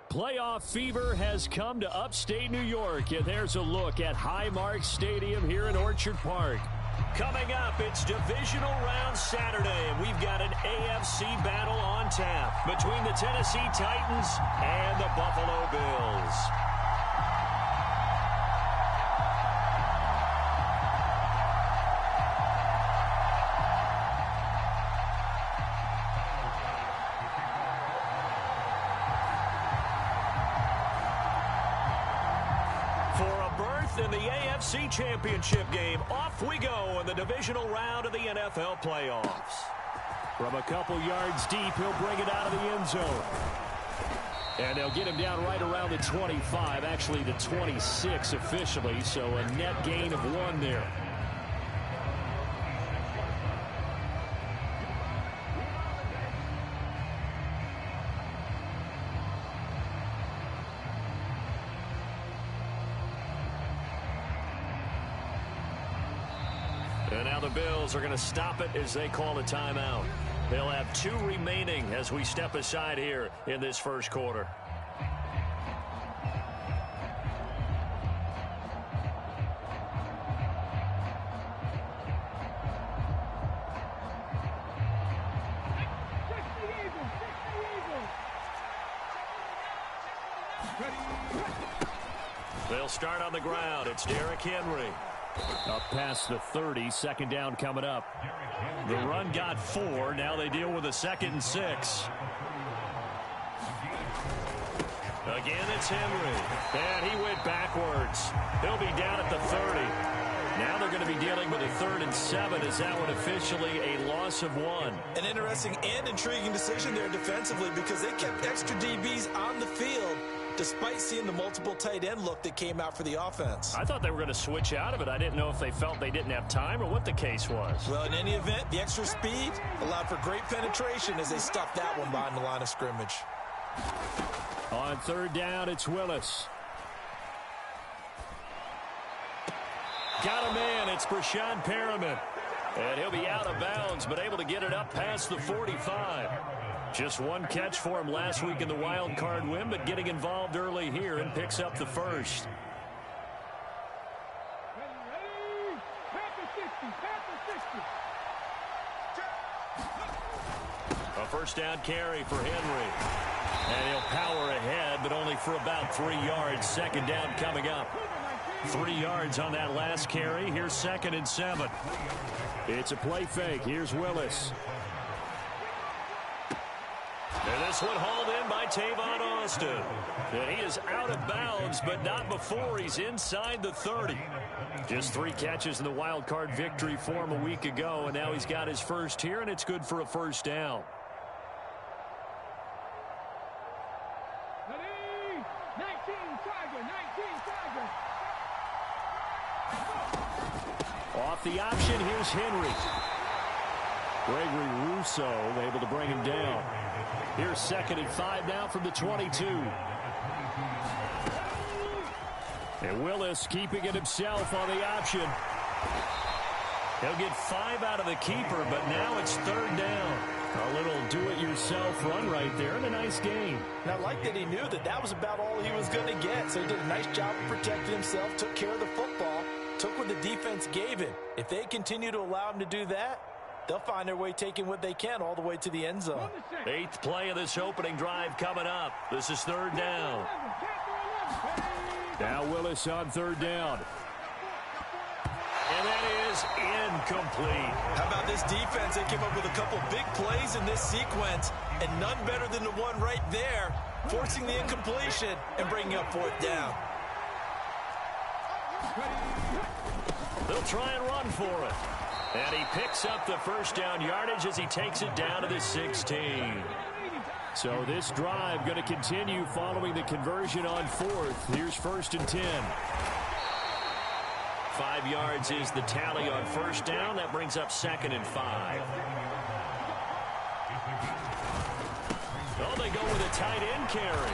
Playoff fever has come to upstate New York, and there's a look at Highmark Stadium here in Orchard Park. Coming up, it's Divisional Round Saturday, and we've got an AFC battle on tap between the Tennessee Titans and the Buffalo Bills. In the AFC Championship game, off we go in the divisional round of the NFL playoffs. From a couple yards deep, he'll bring it out of the end zone. And they'll get him down right around the 25, actually the 26 officially, so a net gain of 1 there. And now the Bills are going to stop it as they call a timeout. They'll have 2 remaining as we step aside here in this first quarter. They'll start on the ground. It's Derrick Henry. Up past the 30, second down coming up. The run got 4. Now they deal with a 2nd and 6. Again, it's Henry. And he went backwards. He'll be down at the 30. Now they're going to be dealing with a 3rd and 7. Is that one officially a loss of 1? An interesting and intriguing decision there defensively because they kept extra DBs on the field despite seeing the multiple tight end look that came out for the offense. I thought they were going to switch out of it. I didn't know if they felt they didn't have time or what the case was. Well, in any event, the extra speed allowed for great penetration as they stuffed that one behind the line of scrimmage. On 3rd down, it's Willis. Got a man. It's Brashad Perriman. And he'll be out of bounds, but able to get it up past the 45. Just 1 catch for him last week in the wild card win, but getting involved early here and picks up the first. A first down carry for Henry. And he'll power ahead, but only for about 3 yards. 2nd down coming up. 3 yards on that last carry. Here's 2nd and 7. It's a play fake. Here's Willis. And this one hauled in by Tavon Austin. And he is out of bounds, but not before he's inside the 30. Just 3 catches in the wild card victory for him a week ago, and now he's got his first here, and it's good for a first down. Off the option, here's Henry. Gregory Rousseau able to bring him down. Here's 2nd and 5 now from the 22. And Willis keeping it himself on the option. He'll get 5 out of the keeper, but now it's 3rd down. A little do-it-yourself run right there and a nice gain. And I like that he knew that that was about all he was going to get. So he did a nice job of protecting himself, took care of the football, took what the defense gave him. If they continue to allow him to do that, they'll find their way taking what they can all the way to the end zone. 8th play of this opening drive coming up. This is 3rd down. Now Willis on 3rd down. And that is incomplete. How about this defense? They came up with a couple big plays in this sequence, and none better than the one right there, forcing the incompletion and bringing up 4th down. They'll try and run for it. And he picks up the first down yardage as he takes it down to the 16. So this drive going to continue following the conversion on 4th. Here's 1st and 10. 5 yards is the tally on 1st down. That brings up 2nd and 5. Oh, they go with a tight end carry.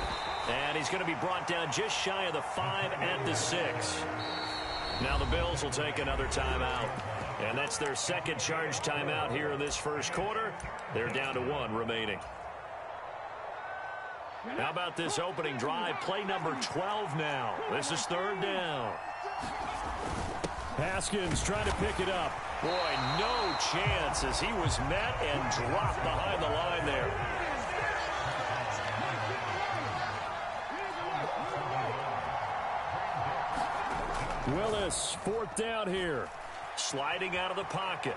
And he's going to be brought down just shy of the 5 at the 6. Now the Bills will take another timeout. And that's their 2nd charge timeout here in this first quarter. They're down to 1 remaining. How about this opening drive? Play number 12 now. This is third down. Haskins trying to pick it up. Boy, no chance as he was met and dropped behind the line there. Willis, fourth down here. Sliding out of the pocket.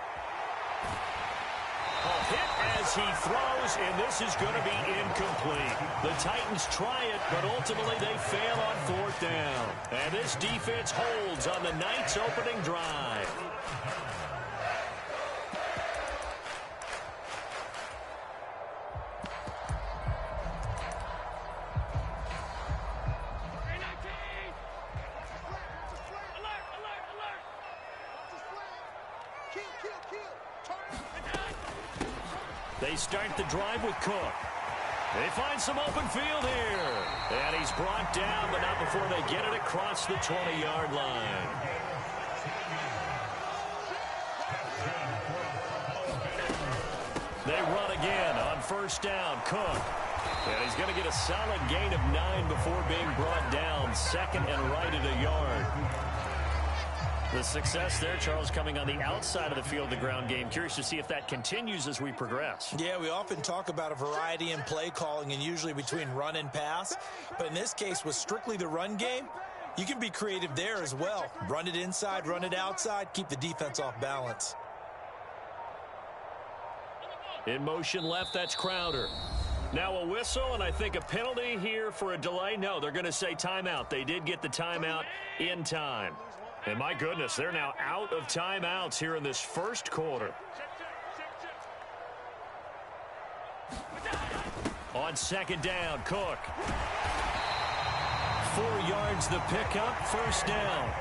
A hit as he throws, and this is going to be incomplete. The Titans try it, but ultimately they fail on fourth down. And this defense holds on the night's opening drive. They start the drive with Cook. They find some open field here. And he's brought down, but not before they get it across the 20-yard line. They run again on first down. Cook. And he's going to get a solid gain of 9 before being brought down. Second and right at a yard. The success there, Charles, coming on the outside of the field, the ground game. Curious to see if that continues as we progress. Yeah, we often talk about a variety in play calling and usually between run and pass. But in this case, with strictly the run game, you can be creative there as well. Run it inside, run it outside, keep the defense off balance. In motion left, that's Crowder. Now a whistle, and I think a penalty here for a delay. No, they're going to say timeout. They did get the timeout in time. And my goodness, they're now out of timeouts here in this first quarter. On second down, Cook. 4 yards the pickup, first down.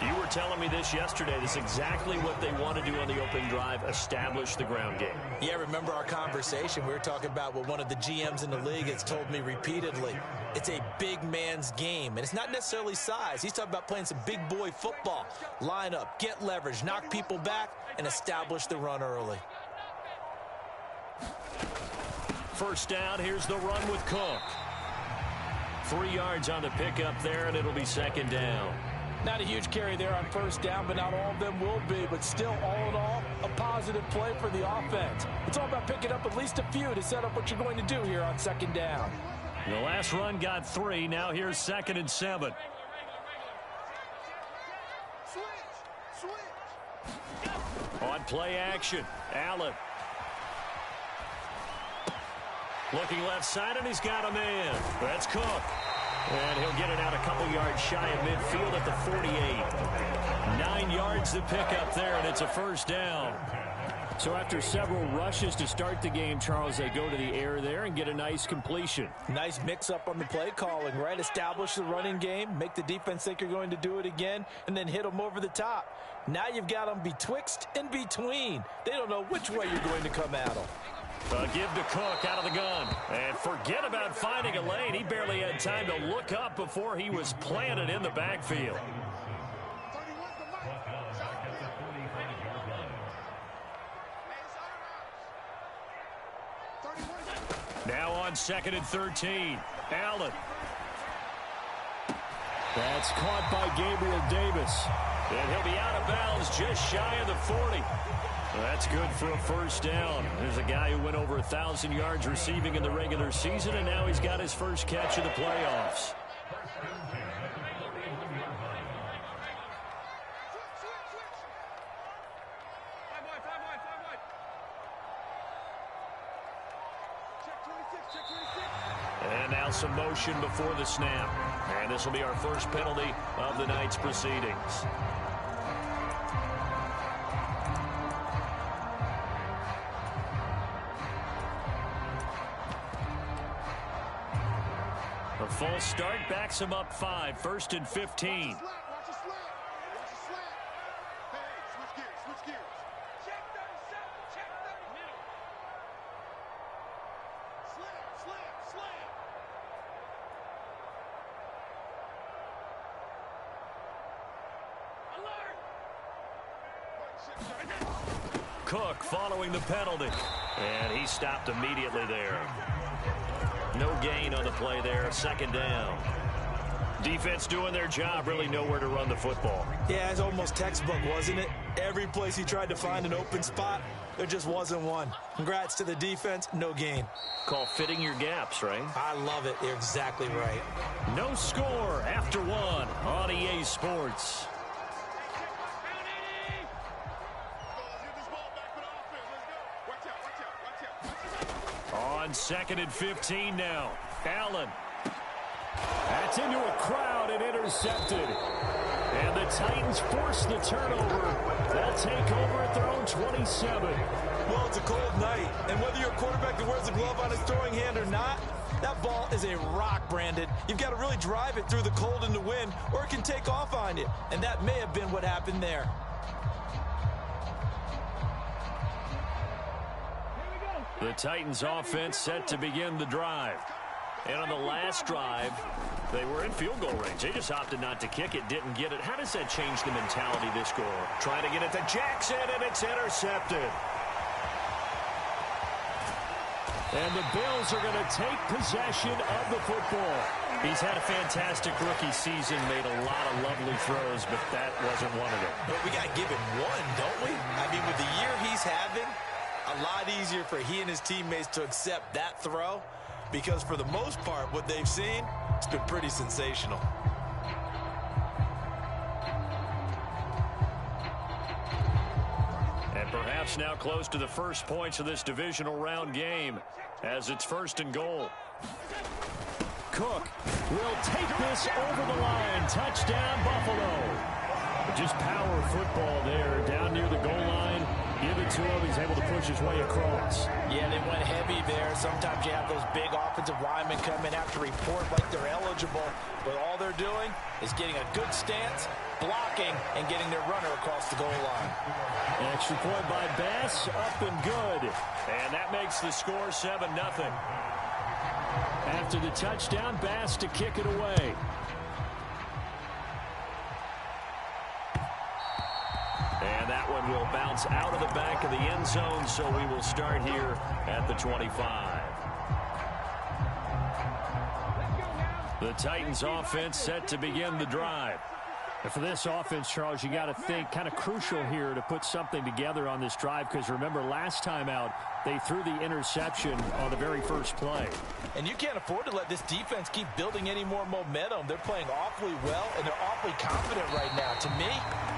You were telling me this yesterday. This is exactly what they want to do on the opening drive, establish the ground game. Yeah, remember our conversation. We were talking about what one of the GMs in the league has told me repeatedly. It's a big man's game, and it's not necessarily size. He's talking about playing some big boy football. Line up, get leverage, knock people back, and establish the run early. First down, here's the run with Cook. 3 yards on the pickup there, and it'll be second down. Not a huge carry there on first down, but not all of them will be. But still, all in all, a positive play for the offense. It's all about picking up at least a few to set up what you're going to do here on second down. The last run got 3. Now here's 2nd and 7. On play action, Allen. Looking left side, and he's got a man. That's Cook. And he'll get it out a couple yards shy of midfield at the 48. 9 yards to pick up there, and it's a first down. So after several rushes to start the game, Charles, they go to the air there and get a nice completion. Nice mix-up on the play calling, right? Establish the running game, make the defense think you're going to do it again, and then hit them over the top. Now you've got them betwixt and between. They don't know which way you're going to come at them. Give to Cook out of the gun. And forget about finding a lane. He barely had time to look up before he was planted in the backfield. Now on 2nd and 13. Allen. That's caught by Gabriel Davis. And he'll be out of bounds just shy of the 40. That's good for a first down. There's a guy who went over 1,000 yards receiving in the regular season, and now he's got his first catch of the playoffs. And now some motion before the snap. And this will be our first penalty of the night's proceedings. A false start backs him up 5, 1st and 15. Cook following the penalty, and he stopped immediately there. No gain on the play there, second down. Defense doing their job, really nowhere to run the football. Yeah, it's almost textbook, wasn't it? Every place he tried to find an open spot, there just wasn't one. Congrats to the defense, no gain. Call fitting your gaps, right? I love it. You're exactly right. No score after one on EA Sports. On 2nd and 15 now. Allen. That's into a crowd and intercepted. And the Titans force the turnover. They'll take over at their own 27. Well, it's a cold night, and whether you're a quarterback that wears a glove on his throwing hand or not, that ball is a rock, Brandon. You've got to really drive it through the cold and the wind, or it can take off on you. And that may have been what happened there. The Titans offense set to begin the drive. And on the last drive, they were in field goal range. They just opted not to kick it, didn't get it. How does that change the mentality this score? Trying to get it to Jackson, and it's intercepted. And the Bills are going to take possession of the football. He's had a fantastic rookie season, made a lot of lovely throws, but that wasn't one of them. But we got to give him one, don't we? I mean, with the year he's having, a lot easier for he and his teammates to accept that throw, because for the most part, what they've seen, it's been pretty sensational. And perhaps now close to the first points of this divisional round game, as it's 1st and goal. Cook will take this over the line. Touchdown, Buffalo. Just power football there, down near the goal line. Give it to him. He's able to push his way across. Yeah, they went heavy there. Sometimes you have those big offensive linemen come in, have to report like they're eligible, but all they're doing is getting a good stance, blocking, and getting their runner across the goal line. An extra point by Bass, up and good. And that makes the score 7-0. After the touchdown, Bass to kick it away. And that one will bounce out of the back of the end zone, so we will start here at the 25. The Titans offense set to begin the drive. And for this offense, Charles, you got to think kind of crucial here to put something together on this drive, because remember last time out they threw the interception on the very first play. And you can't afford to let this defense keep building any more momentum. They're playing awfully well, and they're awfully confident right now. To me,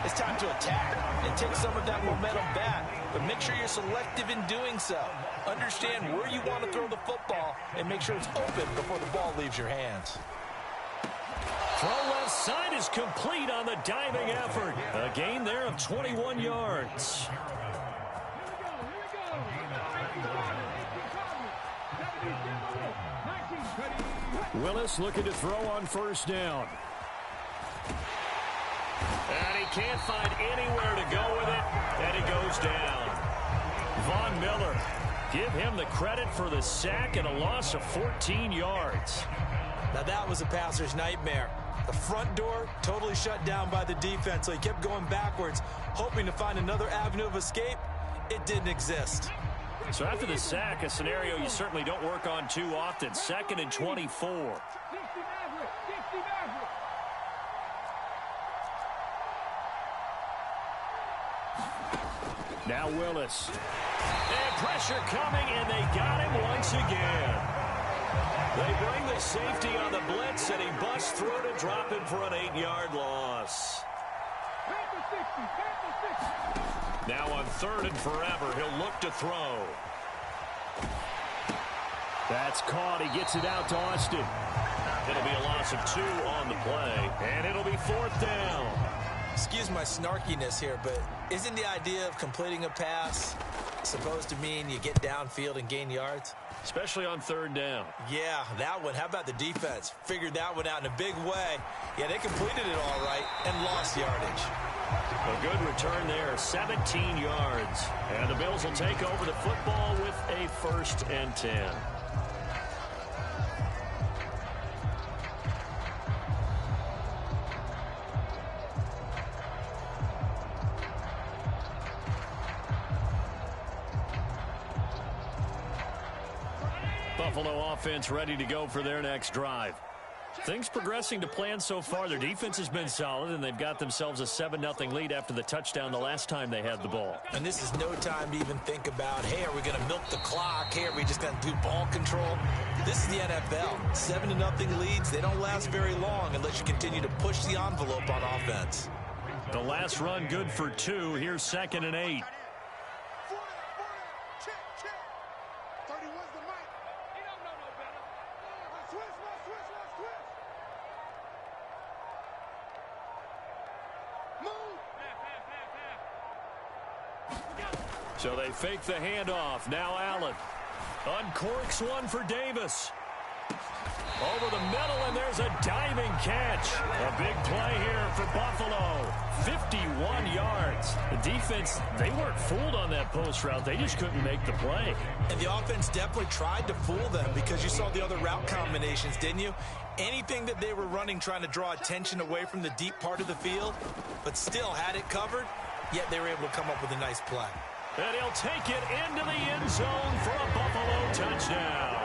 it's time to attack and take some of that momentum back. But make sure you're selective in doing so. Understand where you want to throw the football and make sure it's open before the ball leaves your hands. Throw left side is complete on the diving effort. A gain there of 21 yards. Willis looking to throw on 1st down. And he can't find anywhere to go with it, and he goes down. Von Miller, give him the credit for the sack and a loss of 14 yards. Now that was a passer's nightmare. The front door totally shut down by the defense, so he kept going backwards, hoping to find another avenue of escape. It didn't exist. So after the sack, a scenario you certainly don't work on too often. 2nd and 24. Now Willis. And pressure coming, and they got him once again. They bring the safety on the blitz, and he busts through to drop him for an 8-yard loss. Now on 3rd and forever, he'll look to throw. That's caught. He gets it out to Austin. It'll be a loss of 2 on the play, and it'll be 4th down. Excuse my snarkiness here, but isn't the idea of completing a pass supposed to mean you get downfield and gain yards? Especially on 3rd down. Yeah, that one. How about the defense? Figured that one out in a big way. Yeah, they completed it all right and lost yardage. A good return there, 17 yards. And the Bills will take over the football with a 1st and 10. Buffalo offense ready to go for their next drive. Things progressing to plan so far. Their defense has been solid, and they've got themselves a 7-0 lead after the touchdown the last time they had the ball. And this is no time to even think about, hey, are we going to milk the clock? Hey, are we just going to do ball control? This is the NFL. 7-0 leads, they don't last very long unless you continue to push the envelope on offense. The last run good for 2. Here's 2nd and 8. So they fake the handoff. Now Allen uncorks one for Davis. Over the middle, and there's a diving catch. A big play here for Buffalo. 51 yards. The defense, they weren't fooled on that post route. They just couldn't make the play. And the offense definitely tried to fool them because you saw the other route combinations, didn't you? Anything that they were running trying to draw attention away from the deep part of the field, but still had it covered, yet they were able to come up with a nice play. And he'll take it into the end zone for a Buffalo touchdown.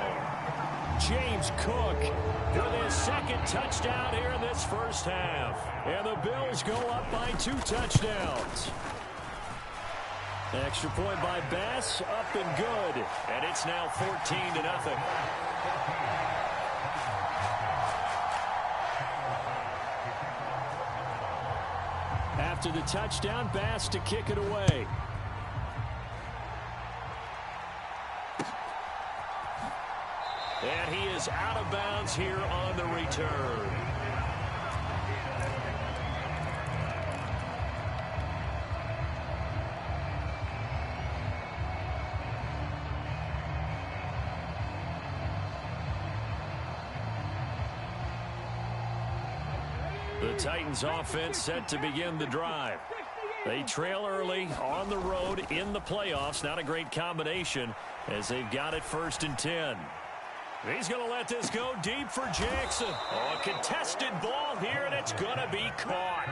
James Cook with his 2nd touchdown here in this first half. And the Bills go up by 2 touchdowns. Extra point by Bass, up and good. And it's now 14-0. After the touchdown, Bass to kick it away. And he is out of bounds here on the return. The Titans offense set to begin the drive. They trail early on the road in the playoffs. Not a great combination as they've got it 1st and 10. He's going to let this go deep for Jackson. Oh, a contested ball here, and it's going to be caught.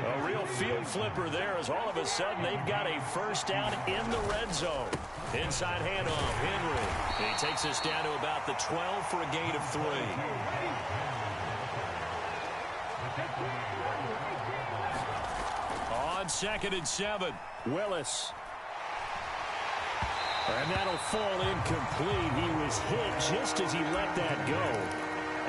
A real field flipper there as all of a sudden they've got a first down in the red zone. Inside handoff, Henry. He takes us down to about the 12 for a gain of 3. On 2nd and 7, Willis. And that'll fall incomplete. He was hit just as he let that go.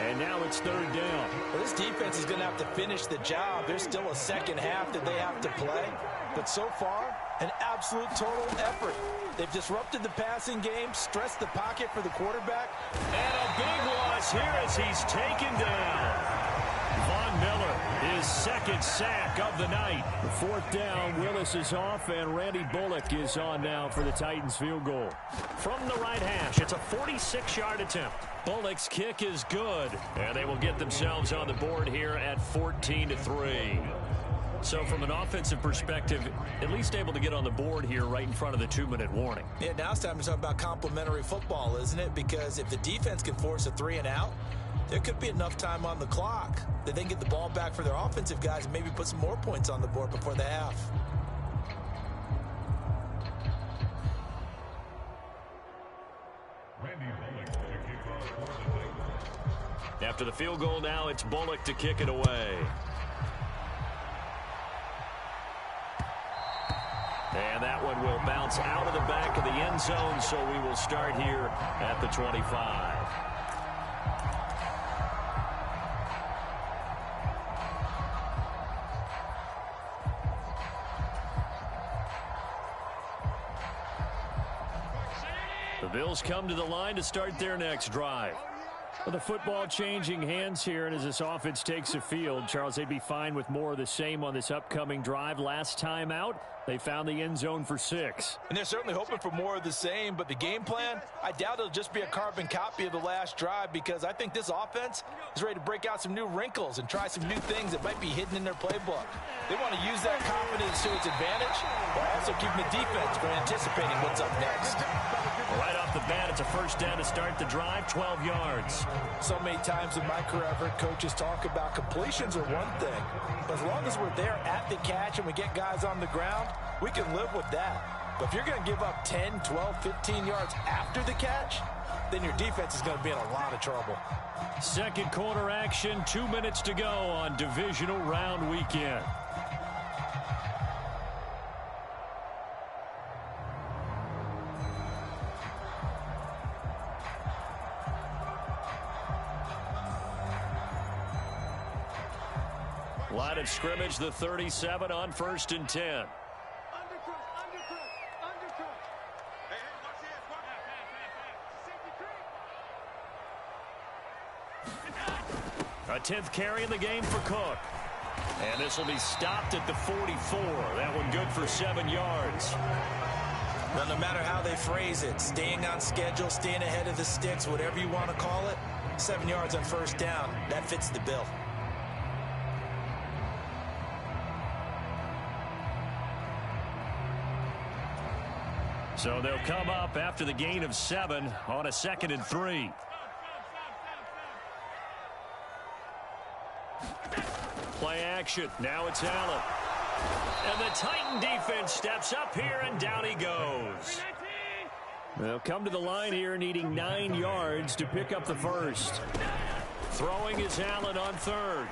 And now it's 3rd down. Well, this defense is going to have to finish the job. There's still a second half that they have to play. But so far, an absolute total effort. They've disrupted the passing game, stressed the pocket for the quarterback. And a big loss here as he's taken down. Von Miller, his 2nd sack of the night. The 4th down, Willis is off, and Randy Bullock is on now for the Titans field goal. From the right hash, it's a 46-yard attempt. Bullock's kick is good, and they will get themselves on the board here at 14-3. So from an offensive perspective, at least able to get on the board here right in front of the 2-minute warning. Yeah, now it's time to talk about complementary football, isn't it? Because if the defense can force a 3-and-out, there could be enough time on the clock that they can get the ball back for their offensive guys and maybe put some more points on the board before the half. After the field goal now, it's Bullock to kick it away. And that one will bounce out of the back of the end zone, so we will start here at the 25. The Bills come to the line to start their next drive. Well, the football changing hands here, and as this offense takes the field, Charles, they'd be fine with more of the same on this upcoming drive. Last time out, they found the end zone for 6. And they're certainly hoping for more of the same, but the game plan, I doubt it'll just be a carbon copy of the last drive, because I think this offense is ready to break out some new wrinkles and try some new things that might be hidden in their playbook. They want to use that confidence to its advantage, while also keeping the defense from anticipating what's up next. Right off the bat, it's a first down to start the drive, 12 yards. So many times in my career, I've heard coaches talk about completions are one thing, but as long as we're there at the catch and we get guys on the ground, we can live with that. But if you're going to give up 10, 12, 15 yards after the catch, then your defense is going to be in a lot of trouble. Second quarter action, 2 minutes to go on divisional round weekend. Line of scrimmage, the 37 on 1st and 10. A 10th carry in the game for Cook. And this will be stopped at the 44. That one good for 7 yards. Well, no matter how they phrase it, staying on schedule, staying ahead of the sticks, whatever you want to call it, 7 yards on first down, that fits the bill. So they'll come up after the gain of 7 on a 2nd and 3. Play action. Now it's Allen. And the Titan defense steps up here, and down he goes. They'll come to the line here needing 9 yards to pick up the first. Throwing is Allen on 3rd.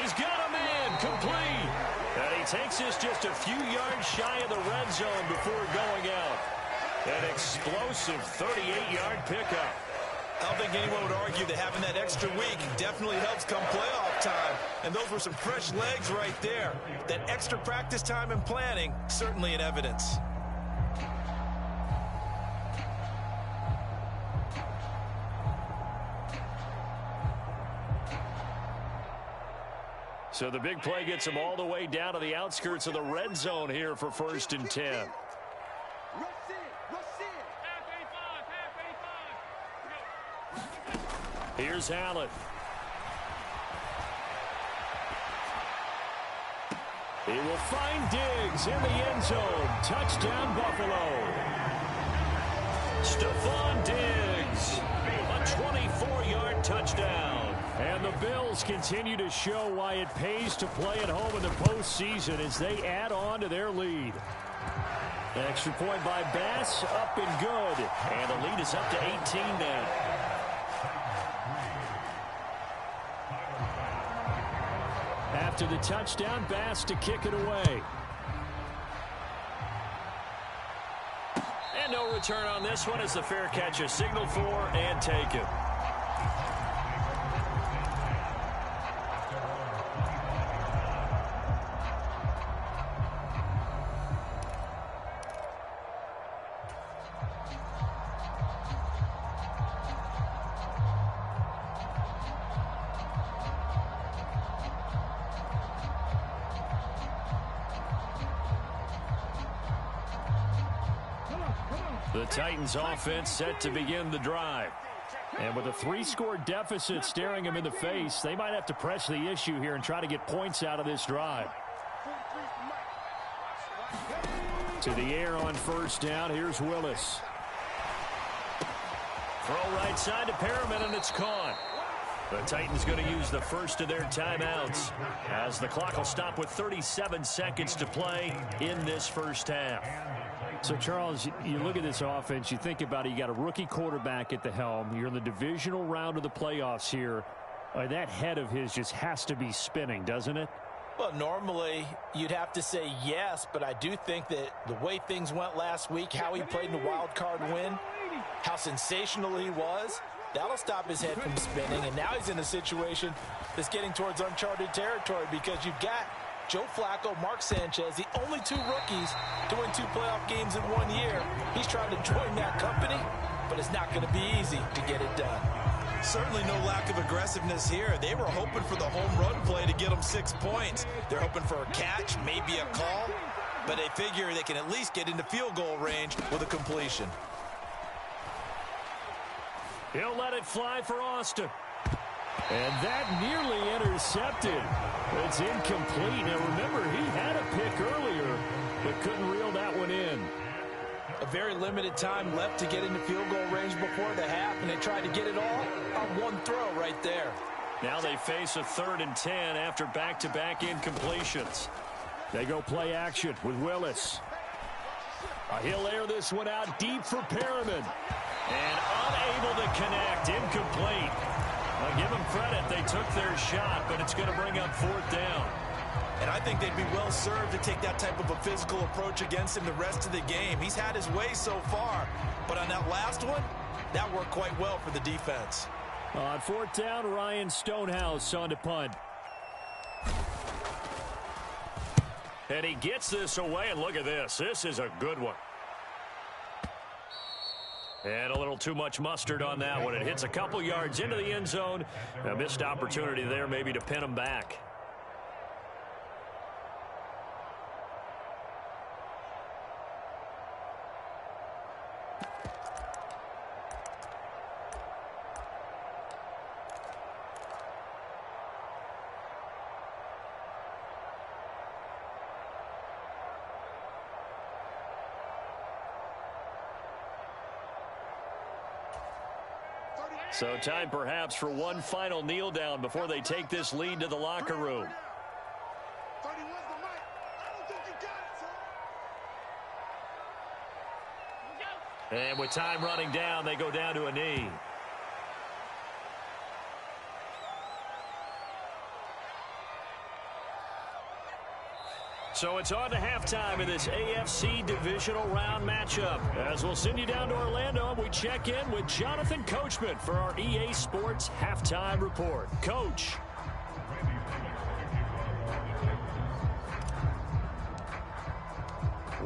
He's got a man complete. And he takes this just a few yards shy of the red zone before going out. An explosive 38-yard pickup. I don't think anyone would argue that having that extra week definitely helps come playoff time. And those were some fresh legs right there. That extra practice time and planning, certainly in evidence. So the big play gets him all the way down to the outskirts of the red zone here for 1st and 10. Here's Allen. He will find Diggs in the end zone. Touchdown, Buffalo. Stephon Diggs, a 24-yard touchdown. And the Bills continue to show why it pays to play at home in the postseason as they add on to their lead. Extra point by Bass, up and good. And the lead is up to 18 now. After the touchdown, Bass to kick it away. And no return on this one as the fair catch is signaled for and taken. The Titans offense set to begin the drive. And with a 3-score deficit staring them in the face, they might have to press the issue here and try to get points out of this drive. To the air on 1st down. Here's Willis. Throw right side to Perriman, and it's caught. The Titans going to use the first of their timeouts as the clock will stop with 37 seconds to play in this first half. So, Charles, you look at this offense, you think about it, you got a rookie quarterback at the helm. You're in the divisional round of the playoffs here. That head of his just has to be spinning, doesn't it? Well, normally you'd have to say yes, but I do think that the way things went last week, how he played in the wild card win, how sensational he was, that'll stop his head from spinning. And now he's in a situation that's getting towards uncharted territory because you've got Joe Flacco, Mark Sanchez, the only 2 rookies to win 2 playoff games in 1 year. He's trying to join that company, but it's not going to be easy to get it done. Certainly no lack of aggressiveness here. They were hoping for the home run play to get them 6 points. They're hoping for a catch, maybe a call, but they figure they can at least get into field goal range with a completion. He'll let it fly for Austin. And that nearly intercepted. It's incomplete. Now, remember, he had a pick earlier, but couldn't reel that one in. A very limited time left to get into field goal range before the half, and they tried to get it all on one throw right there. Now they face a 3rd and 10 after back-to-back incompletions. They go play action with Willis. He'll air this one out deep for Perriman. And unable to connect. Incomplete. I'll give them credit. They took their shot, but it's going to bring up 4th down. And I think they'd be well served to take that type of a physical approach against him the rest of the game. He's had his way so far, but on that last one, that worked quite well for the defense. On 4th down, Ryan Stonehouse on to punt. And he gets this away, and look at this. This is a good one. And a little too much mustard on that one. It hits a couple yards into the end zone. A missed opportunity there maybe to pin him back. So time perhaps for one final kneel down before they take this lead to the locker room. And with time running down, they go down to a knee. So it's on to halftime in this AFC divisional round matchup. As we'll send you down to Orlando, we check in with Jonathan Coachman for our EA Sports Halftime Report. Coach.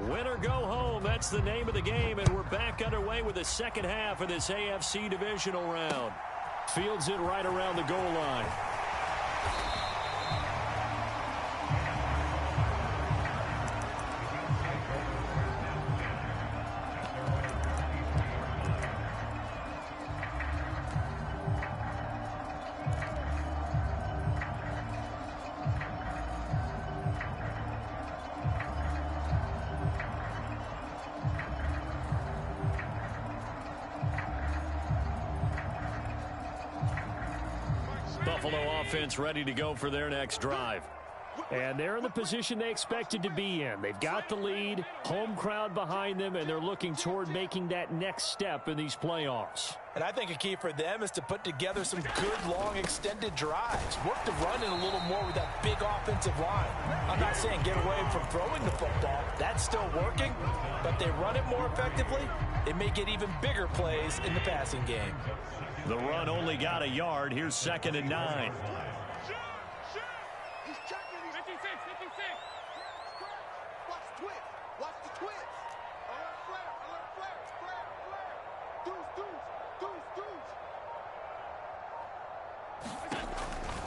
Win or go home, that's the name of the game, and we're back underway with the second half of this AFC divisional round. Fields it right around the goal line. Buffalo offense ready to go for their next drive. And they're in the position they expected to be in. They've got the lead, home crowd behind them, and they're looking toward making that next step in these playoffs. And I think a key for them is to put together some good, long, extended drives. Work the run in a little more with that big offensive line. I'm not saying get away from throwing the football. That's still working. But they run it more effectively, they may get even bigger plays in the passing game. The run only got a yard. Here's 2nd and 9.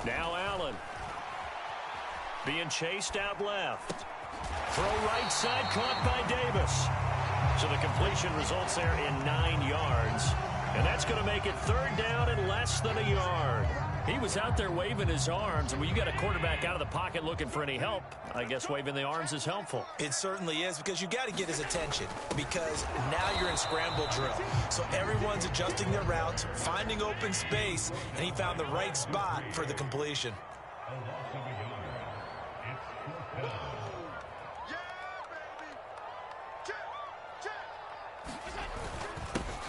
Now Allen. Being chased out left. Throw right side, caught by Davis. So the completion results there in 9 yards. And that's going to make it 3rd down and less than a yard. He was out there waving his arms, and when you got a quarterback out of the pocket looking for any help, I guess waving the arms is helpful. It certainly is, because you got to get his attention, because now you're in scramble drill. So everyone's adjusting their routes, finding open space, and he found the right spot for the completion.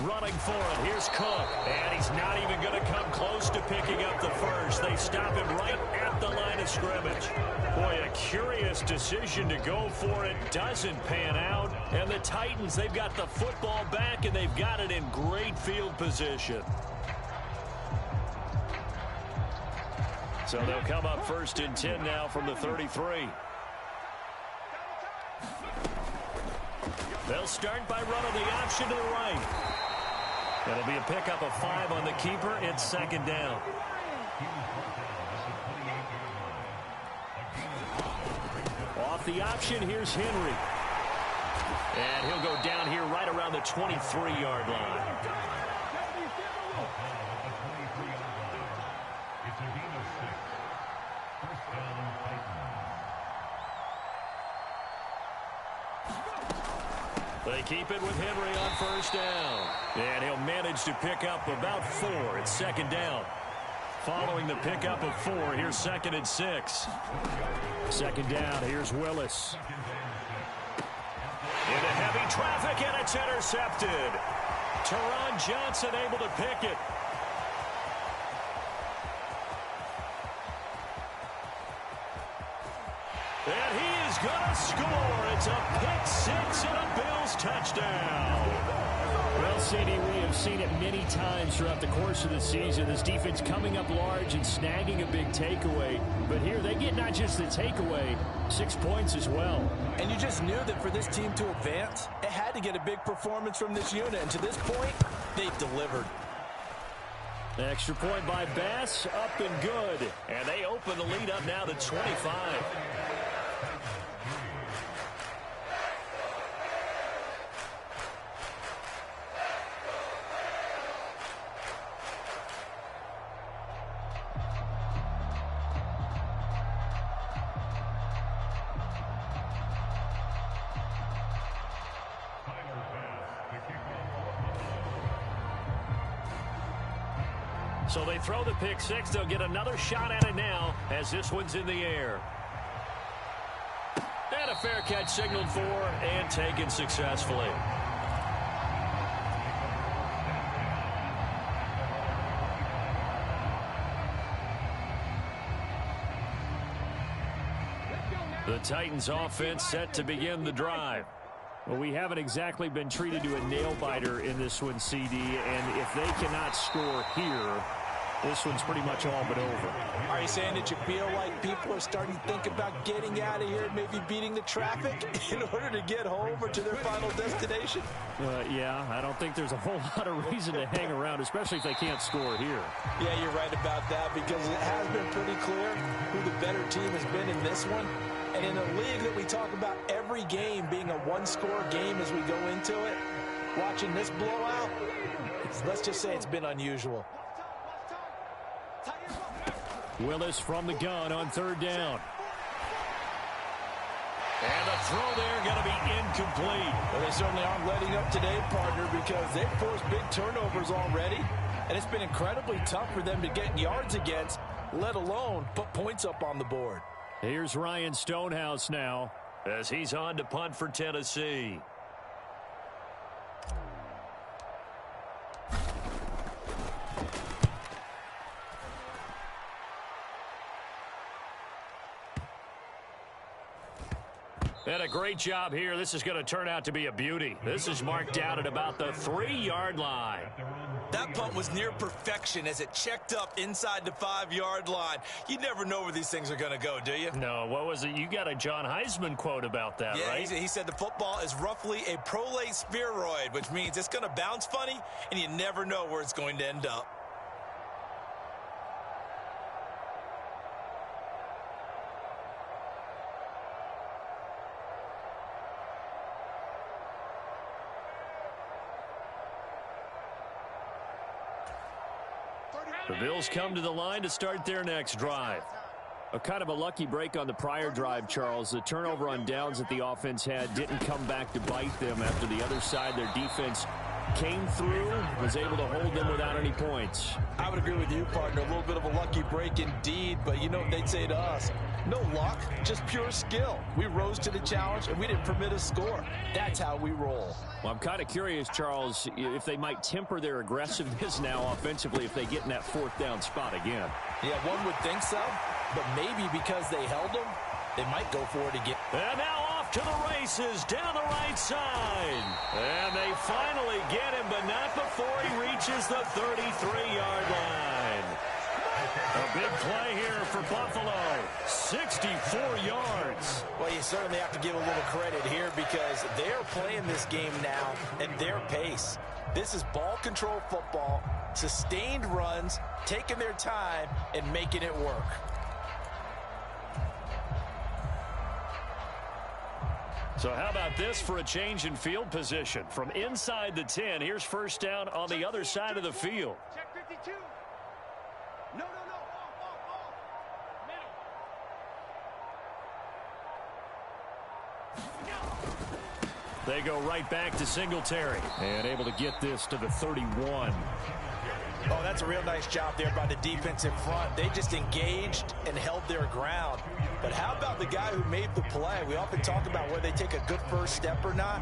Running for it. Here's Cook. And he's not even going to come close to picking up the first. They stop him right at the line of scrimmage. Boy, a curious decision to go for it. Doesn't pan out. And the Titans, they've got the football back, and they've got it in great field position. So they'll come up 1st and 10 now from the 33. They'll start by running the option to the right. It'll be a pickup of 5 on the keeper. It's 2nd down. Off the option, here's Henry. And he'll go down here right around the 23-yard line. They keep it with Henry on 1st down. And he'll manage to pick up about 4. It's 2nd down. Following the pickup of 4, here's 2nd and 6. 2nd down, here's Willis. In a heavy traffic, and it's intercepted. Teron Johnson able to pick it. And he is going to score. It's a pick six and a Bills touchdown. Well, CD, we have seen it many times throughout the course of the season. This defense coming up large and snagging a big takeaway. But here they get not just the takeaway, 6 points as well. And you just knew that for this team to advance, it had to get a big performance from this unit. And to this point, they've delivered. The extra point by Bass, up and good. And they open the lead up now to 25. So they throw the pick six. They'll get another shot at it now as this one's in the air. And a fair catch signaled for and taken successfully. The Titans offense set to begin the drive. Well, we haven't exactly been treated to a nail-biter in this one, CD, and if they cannot score here, this one's pretty much all but over. Are you saying that you feel like people are starting to think about getting out of here, maybe beating the traffic in order to get home or to their final destination? Yeah, I don't think there's a whole lot of reason to hang around, especially if they can't score here. Yeah, you're right about that because it has been pretty clear who the better team has been in this one. And in a league that we talk about every game being a one-score game as we go into it, watching this blowout, let's just say it's been unusual. Willis from the gun on third down. And the throw there going to be incomplete. Well, they certainly aren't letting up today, partner, because they've forced big turnovers already. And it's been incredibly tough for them to get yards against, let alone put points up on the board. Here's Ryan Stonehouse now as he's on to punt for Tennessee. And a great job here. This is going to turn out to be a beauty. This is marked out at about the 3-yard line. That punt was near perfection as it checked up inside the 5-yard line. You never know where these things are going to go, do you? No, what was it? You got a John Heisman quote about that, right? He said the football is roughly a prolate spheroid, which means it's going to bounce funny, and you never know where it's going to end up. The Bills come to the line to start their next drive. A kind of a lucky break on the prior drive, Charles. The turnover on downs that the offense had didn't come back to bite them after the other side. Their defense came through, was able to hold them without any points. I would agree with you, partner. A little bit of a lucky break indeed, but you know what they'd say to us? No luck, just pure skill. We rose to the challenge, and we didn't permit a score. That's how we roll. Well, I'm kind of curious, Charles, if they might temper their aggressiveness now offensively if they get in that fourth down spot again. Yeah, one would think so, but maybe because they held them, they might go for it again. And now off to the races down the right side. And they finally get him, but not before he reaches the 33-yard line. A big play here for Buffalo. 64 yards. Well, you certainly have to give a little credit here because they're playing this game now at their pace. This is ball control football, sustained runs, taking their time, and making it work. So how about this for a change in field position? From inside the 10, here's first down on the other side of the field. Check 52. No. Middle. They go right back to Singletary. And able to get this to the 31. Oh, that's a real nice job there by the defensive front. They just engaged and held their ground. But how about the guy who made the play? We often talk about whether they take a good first step or not.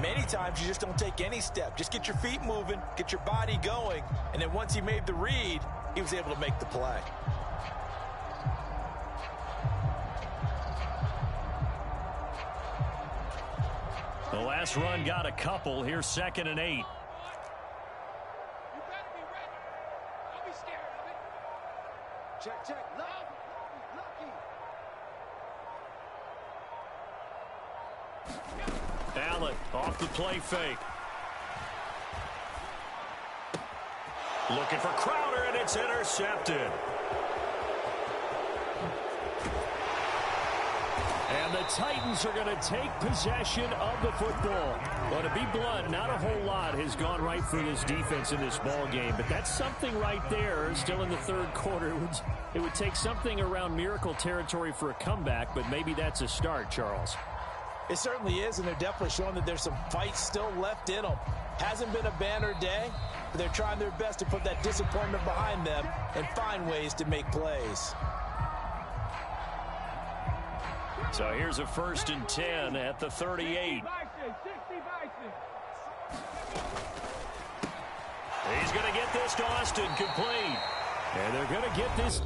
Many times you just don't take any step. Just get your feet moving, get your body going, and then once he made the read, he was able to make the play. The last run got a couple. Here's 2nd and 8. You better be ready. Don't be scared of it. Check, check. Love. Lucky. Allen off the play fake. Looking for Crowder, and it's intercepted. And the Titans are going to take possession of the football. Well, to be blunt, not a whole lot has gone right for this defense in this ball game, but that's something right there. Still in the 3rd quarter, it would take something around miracle territory for a comeback, but maybe that's a start, Charles. It certainly is, and they're definitely showing that there's some fight still left in them. Hasn't been a banner day, but they're trying their best to put that disappointment behind them and find ways to make plays. So here's a 1st and 10 at the 38. He's going to get this to Austin, complete. And they're going to get this.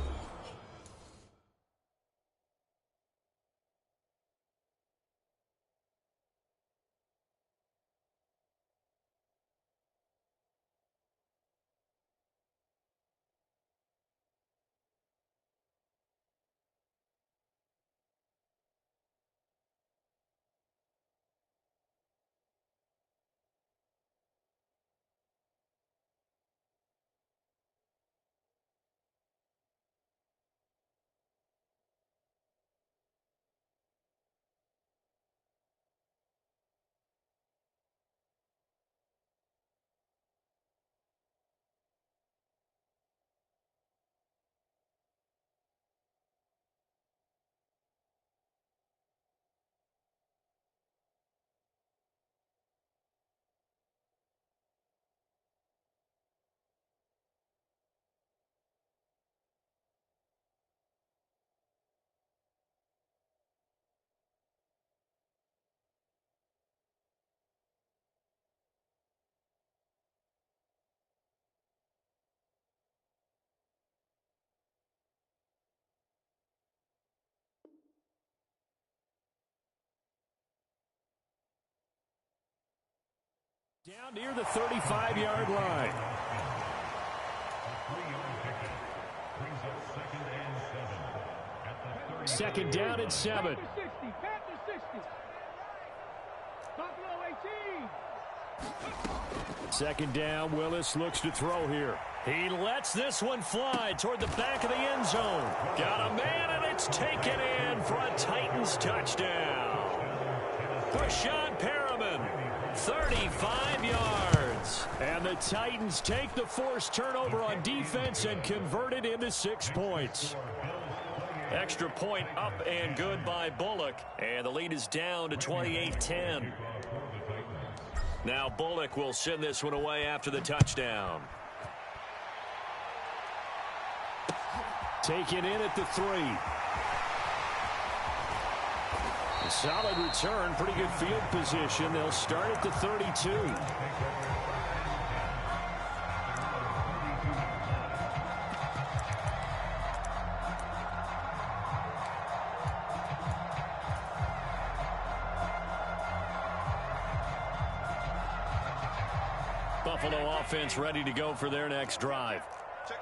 Down near the 35-yard line. Second down and 7. Second down, Willis looks to throw here. He lets this one fly toward the back of the end zone. Got a man, and it's taken in for a Titans touchdown. Rashawn Perriman, 35 yards. And the Titans take the forced turnover on defense and convert it into 6 points. Extra point up and good by Bullock. And the lead is down to 28-10. Now Bullock will send this one away after the touchdown. Taken in at the 3. A solid return, pretty good field position. They'll start at the 32. Buffalo offense ready to go for their next drive.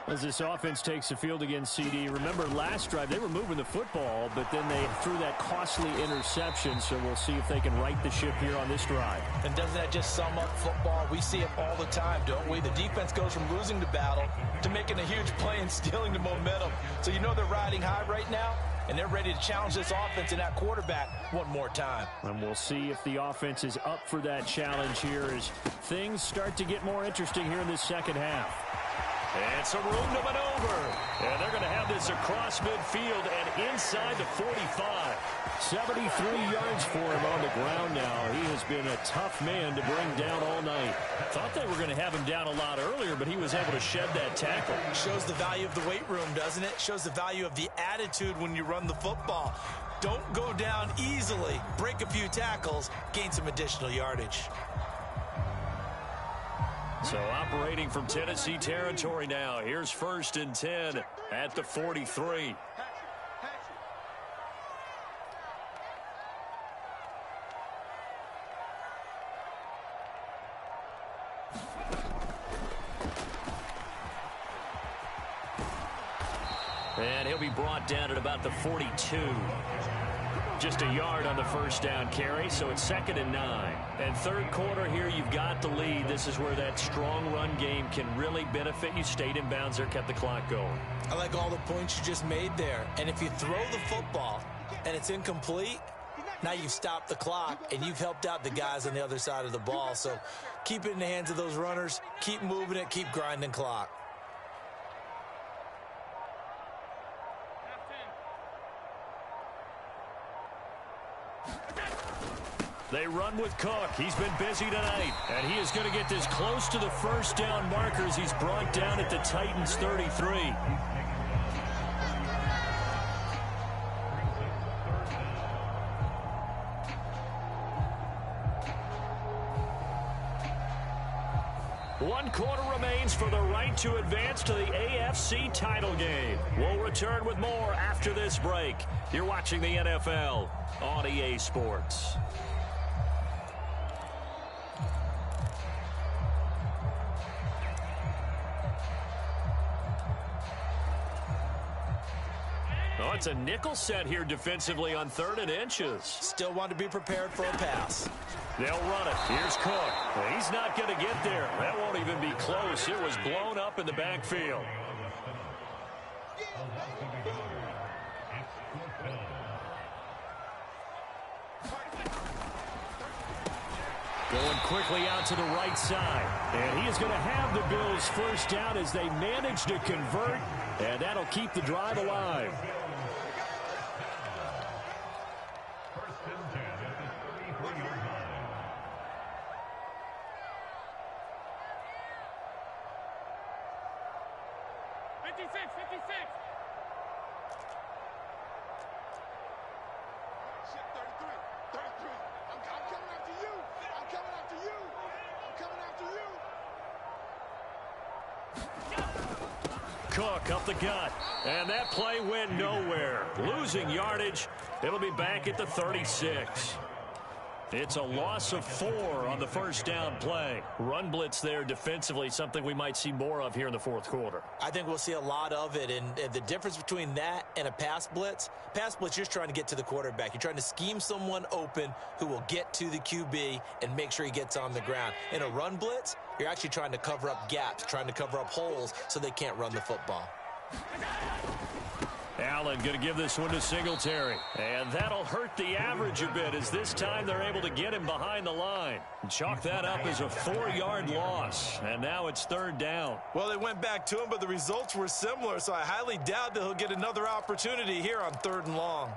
As this offense takes the field against CD, remember last drive they were moving the football, but then they threw that costly interception, so we'll see if they can right the ship here on this drive. And doesn't that just sum up football? We see it all the time, don't we? The defense goes from losing the battle to making a huge play and stealing the momentum. So you know they're riding high right now, and they're ready to challenge this offense and that quarterback one more time. And we'll see if the offense is up for that challenge here as things start to get more interesting here in this second half. And some room to maneuver. And they're going to have this across midfield and inside the 45. 73 yards for him on the ground now. He has been a tough man to bring down all night. Thought they were going to have him down a lot earlier, but he was able to shed that tackle. Shows the value of the weight room, doesn't it? Shows the value of the attitude when you run the football. Don't go down easily. Break a few tackles, gain some additional yardage. So operating from Tennessee territory now. Here's 1st and 10 at the 43. And he'll be brought down at about the 42. Just a yard on the first down carry, so it's 2nd and 9. And third quarter here, you've got the lead. This is where that strong run game can really benefit you. Stayed in bounds there, kept the clock going. I like all the points you just made there. And if you throw the football and it's incomplete, now you've stopped the clock and you've helped out the guys on the other side of the ball. So keep it in the hands of those runners. Keep moving it. Keep grinding clock. They run with Cook. He's been busy tonight, and he is going to get this close to the first down markers. He's brought down at the Titans 33. One quarter remains for the right to advance to the AFC title game. We'll return with more after this break. You're watching the NFL on EA Sports. Oh, it's a nickel set here defensively on 3rd and inches. Still want to be prepared for a pass. They'll run it. Here's Cook. He's not going to get there. That won't even be close. It was blown up in the backfield. Going quickly out to the right side. And he is going to have the Bills first down as they manage to convert. And that'll keep the drive alive. Cook up the gut, and that play went nowhere. Losing yardage. It'll be back at the 36. It's a loss of 4 on the first down play. Run blitz there defensively, something we might see more of here in the fourth quarter. I think we'll see a lot of it, and the difference between that and a pass blitz, you're just trying to get to the quarterback. You're trying to scheme someone open who will get to the QB and make sure he gets on the ground. In a run blitz, you're actually trying to cover up gaps, trying to cover up holes so they can't run the football. Allen going to give this one to Singletary. And that'll hurt the average a bit as this time they're able to get him behind the line. Chalk that up as a 4-yard loss. And now it's 3rd down. Well, they went back to him, but the results were similar, so I highly doubt that he'll get another opportunity here on 3rd and long.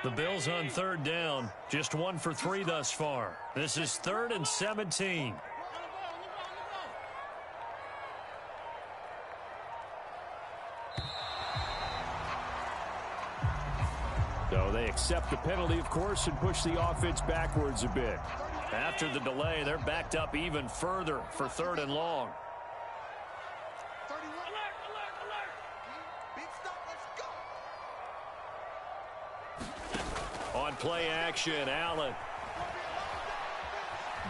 The Bills on 3rd down, just 1 for 3 thus far. This is 3rd and 17. So they accept the penalty, of course, and push the offense backwards a bit. After the delay, they're backed up even further for 3rd and long. On play action, Allen.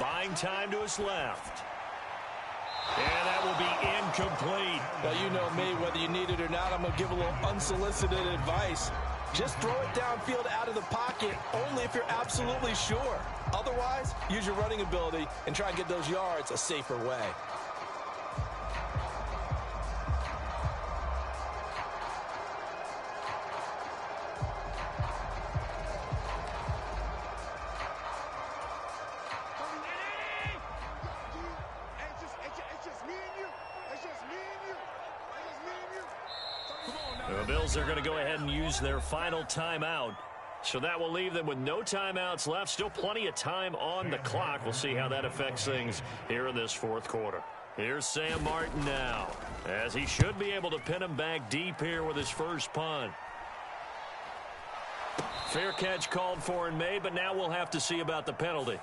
Buying time to his left. And that will be incomplete. Well, you know me, whether you need it or not, I'm going to give a little unsolicited advice. Just throw it downfield out of the pocket, only if you're absolutely sure. Otherwise, use your running ability and try and get those yards a safer way. The Bills are going to go ahead and use their final timeout. So that will leave them with no timeouts left. Still plenty of time on the clock. We'll see how that affects things here in this fourth quarter. Here's Sam Martin now, as he should be able to pin him back deep here with his first punt. Fair catch called for and made, but now we'll have to see about the penalty.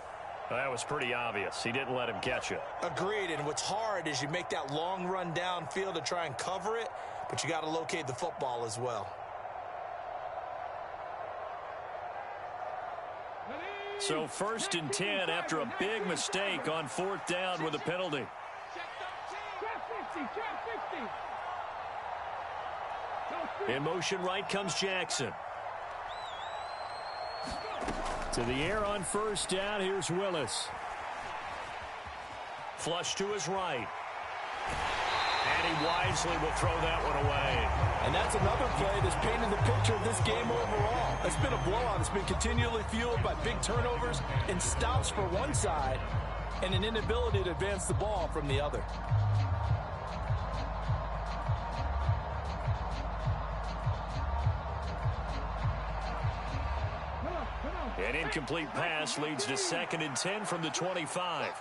That was pretty obvious. He didn't let him catch it. Agreed, and what's hard is you make that long run downfield to try and cover it, but you got to locate the football as well. So 1st and 10 after a big mistake on 4th down with a penalty. In motion right comes Jackson. To the air on 1st down. Here's Willis. Flush to his right. And he wisely will throw that one away. And that's another play that's painted the picture of this game overall. It's been a blowout. It's been continually fueled by big turnovers and stops for one side and an inability to advance the ball from the other. An incomplete pass leads to 2nd and 10 from the 25.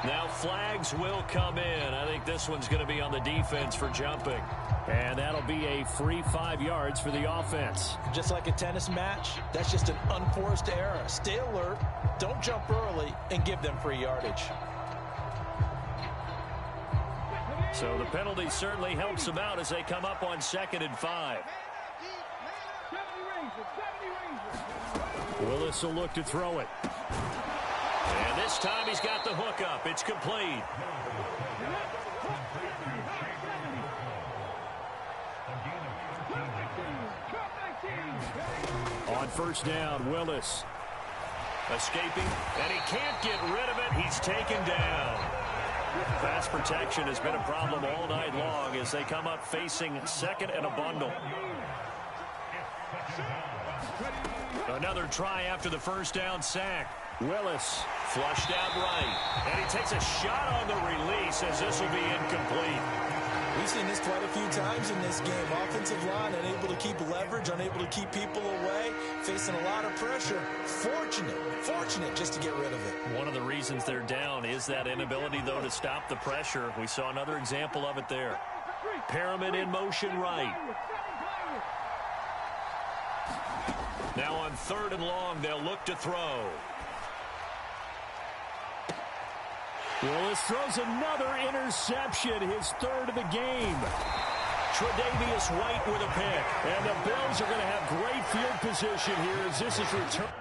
Now flags will come in. I think this one's going to be on the defense for jumping. And that'll be a free 5 yards for the offense. Just like a tennis match, that's just an unforced error. Stay alert, don't jump early, and give them free yardage. So the penalty certainly helps them out as they come up on 2nd and 5. Willis will look to throw it. And this time he's got the hook up. It's complete. On 1st down, Willis. Escaping, and he can't get rid of it. He's taken down. Pass protection has been a problem all night long as they come up facing 2nd and a bundle. Another try after the 1st down sack. Willis flushed out right. And he takes a shot on the release as this will be incomplete. We've seen this quite a few times in this game. Offensive line unable to keep leverage, unable to keep people away, facing a lot of pressure. Fortunate just to get rid of it. One of the reasons they're down is that inability, though, to stop the pressure. We saw another example of it there. Perriman in motion right. Now on 3rd and long, they'll look to throw. Willis throws another interception, his 3rd of the game. Tre'Davious White with a pick. And the Bills are going to have great field position here as this is returned.